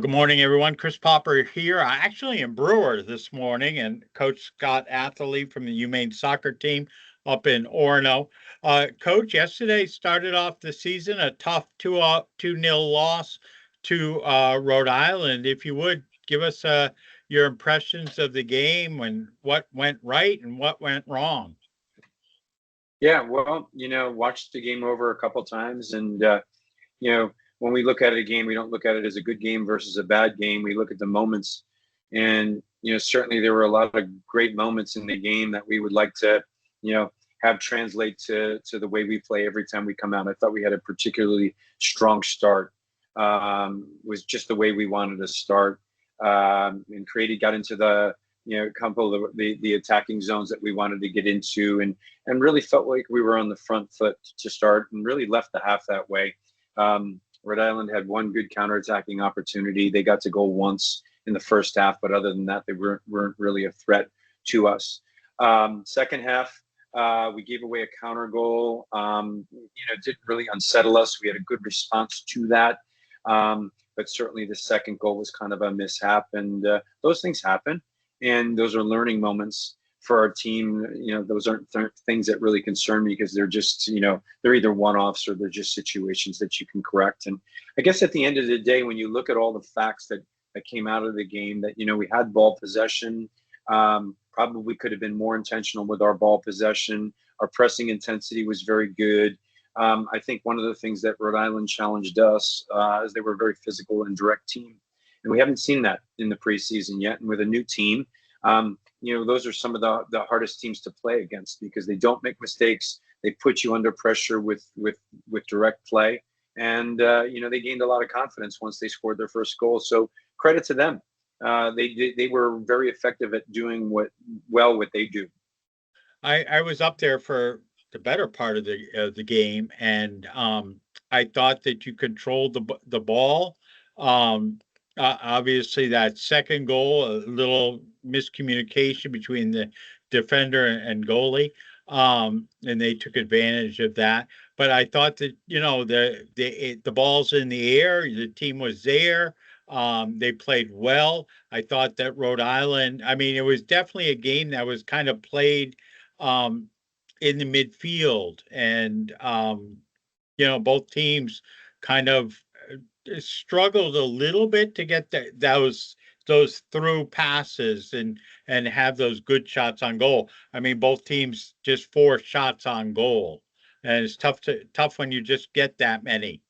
Good morning, everyone. Chris Popper here. I actually am Brewer this morning, and Coach Scott Atherly from the Maine soccer team up in Orono. Coach, yesterday started off the season a tough 2-0 loss to Rhode Island. If you would give us your impressions of the game and what went right and what went wrong. Yeah, well, watched the game over a couple times, and when we look at a game, we don't look at it as a good game versus a bad game. We look at the moments, and certainly there were a lot of great moments in the game that we would like to, have translate to the way we play every time we come out. I thought we had a particularly strong start. Was just the way we wanted to start, and created got into the couple of the attacking zones that we wanted to get into, and really felt like we were on the front foot to start, and really left the half that way. Rhode Island had one good counterattacking opportunity. They got to goal once in the first half, but other than that, they weren't really a threat to us. Second half, we gave away a counter goal. Didn't really unsettle us. We had a good response to that. But certainly the second goal was kind of a mishap, and those things happen, and those are learning moments for our team. Those aren't things that really concern me, because they're just, they're either one-offs or they're just situations that you can correct. And I guess at the end of the day, when you look at all the facts that came out of the game, that, we had ball possession, probably could have been more intentional with our ball possession. Our pressing intensity was very good. I think one of the things that Rhode Island challenged us is they were a very physical and direct team. And we haven't seen that in the preseason yet. And with a new team, those are some of the hardest teams to play against, because they don't make mistakes. They put you under pressure with direct play. And, they gained a lot of confidence once they scored their first goal. So credit to them. They were very effective at doing what they do. I was up there for the better part of the game, and I thought that you controlled the ball. Um, Obviously, that second goal, a little miscommunication between the defender and goalie, and they took advantage of that. But I thought that the ball's in the air, the team was there. They played well. I thought that Rhode Island. I mean, it was definitely a game that was kind of played um, in the midfield, and both teams kind of struggled a little bit to get those through passes and have those good shots on goal. I mean, both teams just 4 shots on goal, and it's tough when you just get that many.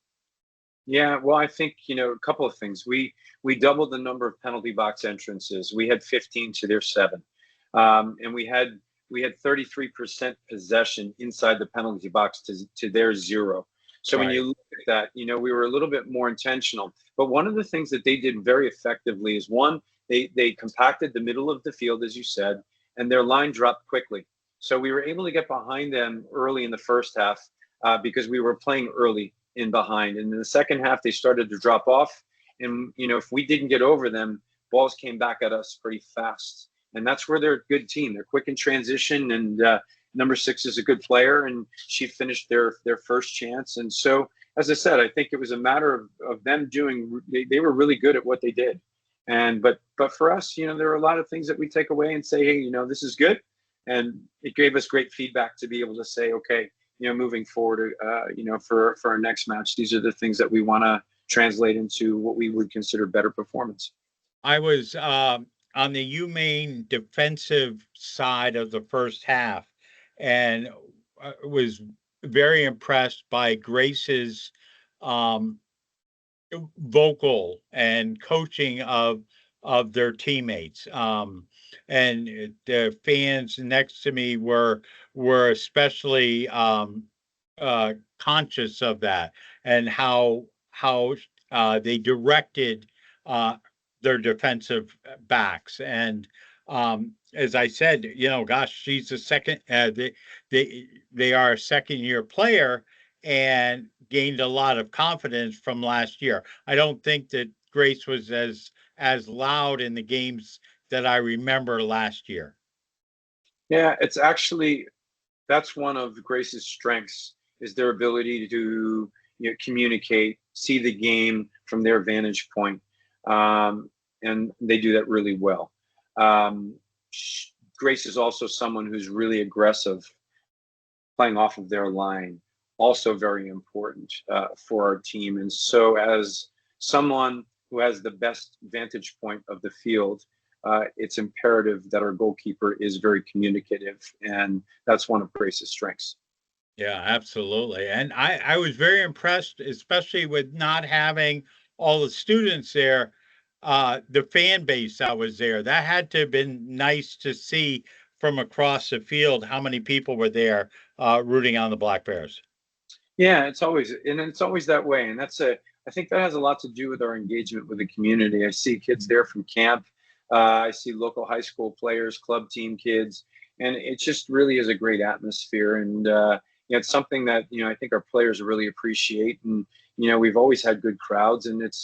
Yeah, well, I think, a couple of things. We doubled the number of penalty box entrances. We had 15 to their 7. And we had 33% possession inside the penalty box to their 0. So when Right. you look at that, we were a little bit more intentional. But one of the things that they did very effectively is, one, they compacted the middle of the field, as you said, and their line dropped quickly. So we were able to get behind them early in the first half, because we were playing early in behind. And in the second half, they started to drop off. And, if we didn't get over them, balls came back at us pretty fast. And that's where they're a good team. They're quick in transition, and number 6 is a good player, and she finished their first chance. And so, as I said, I think it was a matter of them doing. They were really good at what they did. And but for us, there are a lot of things that we take away and say, hey, this is good, and it gave us great feedback to be able to say, okay, moving forward, for our next match, these are the things that we want to translate into what we would consider better performance. I was on the UMaine defensive side of the first half, and was very impressed by Grace's um, vocal and coaching of their teammates. And the fans next to me were especially conscious of that, and how they directed uh, their defensive backs. And as I said, gosh, she's a second. They are a second-year player and gained a lot of confidence from last year. I don't think that Grace was as loud in the games that I remember last year. Yeah, it's actually that's one of Grace's strengths, is their ability to communicate, see the game from their vantage point. and they do that really well. Um, Grace is also someone who's really aggressive, playing off of their line, also very important for our team. And so, as someone who has the best vantage point of the field, it's imperative that our goalkeeper is very communicative, and that's one of Grace's strengths. Yeah, absolutely. And I was very impressed, especially with not having all the students there, the fan base that was there. That had to have been nice to see from across the field how many people were there rooting on the Black Bears. Yeah, it's always that way, and I think that has a lot to do with our engagement with the community. I see kids there from camp. I see local high school players, club team kids, and it just really is a great atmosphere. And it's something that I think our players really appreciate. And we've always had good crowds, and it's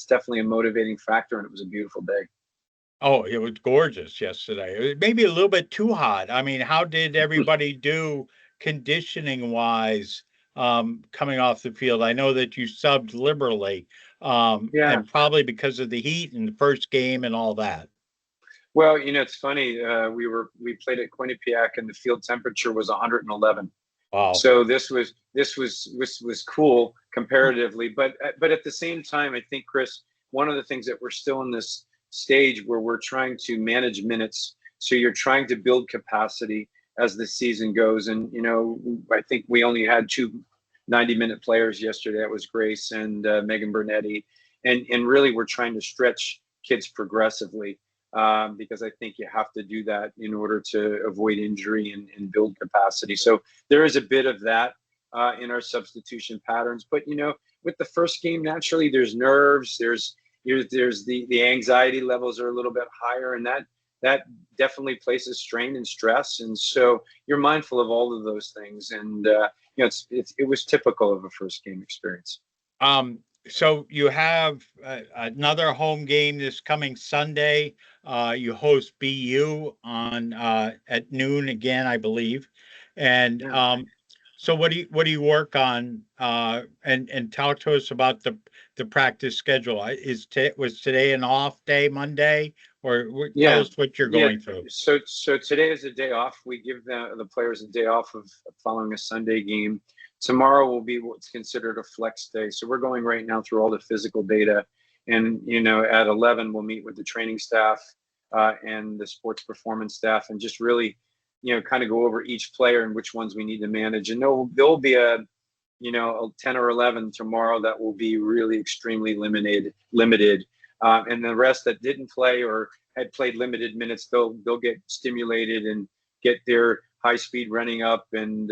definitely a motivating factor. And it was a beautiful day. Oh, it was gorgeous yesterday. It was maybe a little bit too hot. I mean, how did everybody do conditioning wise coming off the field? I know that you subbed liberally, Yeah. and probably because of the heat in the first game and all that. Well, it's funny. We played at Quinnipiac, and the field temperature was 111. Wow. So this was cool comparatively, but at the same time, I think, Chris, one of the things that we're still in this stage where we're trying to manage minutes. So you're trying to build capacity as the season goes, and I think we only had two 90-minute players yesterday. That was Grace and Megan Bernetti, and really we're trying to stretch kids progressively. Because I think you have to do that in order to avoid injury and build capacity. So there is a bit of that in our substitution patterns. But with the first game, naturally there's nerves, there's the anxiety levels are a little bit higher, and that definitely places strain and stress. And so you're mindful of all of those things. And it was typical of a first game experience. So you have another home game this coming Sunday. You host BU on at noon again, I believe. And Yeah. so what do you work on? And talk to us about the practice schedule. Was today an off day, Monday, or tell Yeah, us what you're yeah. going through. So today is a day off. We give the players a day off of following a Sunday game. Tomorrow will be what's considered a flex day. So we're going right now through all the physical data, and at 11 we'll meet with the training staff and the sports performance staff, and just really kind of go over each player and which ones we need to manage. And there'll be a 10 or 11 tomorrow that will be really extremely limited. And the rest that didn't play or had played limited minutes, they'll get stimulated and get their high speed running up, and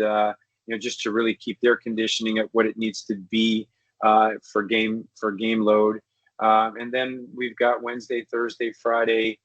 just to really keep their conditioning at what it needs to be for game load. And then we've got Wednesday, Thursday, Friday,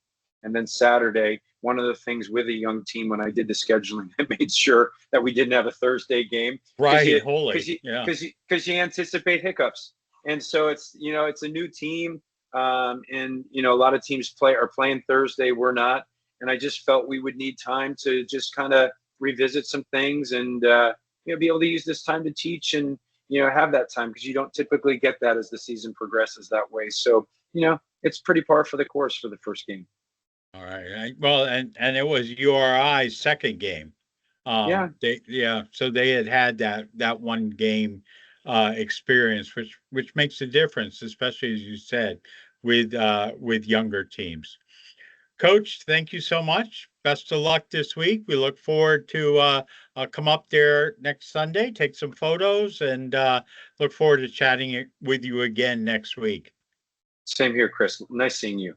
and then Saturday. One of the things with a young team, when I did the scheduling, I made sure that we didn't have a Thursday game, Right, holy, yeah. because you anticipate hiccups. And so it's a new team, and a lot of teams are playing Thursday. We're not, and I just felt we would need time to just kind of revisit some things, and be able to use this time to teach, and have that time, because you don't typically get that as the season progresses that way. So it's pretty par for the course for the first game. All right. Well, and it was URI's second game. Yeah. So they had that one game experience, which makes a difference, especially as you said, with younger teams. Coach, thank you so much. Best of luck this week. We look forward to come up there next Sunday, take some photos, and look forward to chatting with you again next week. Same here, Chris. Nice seeing you.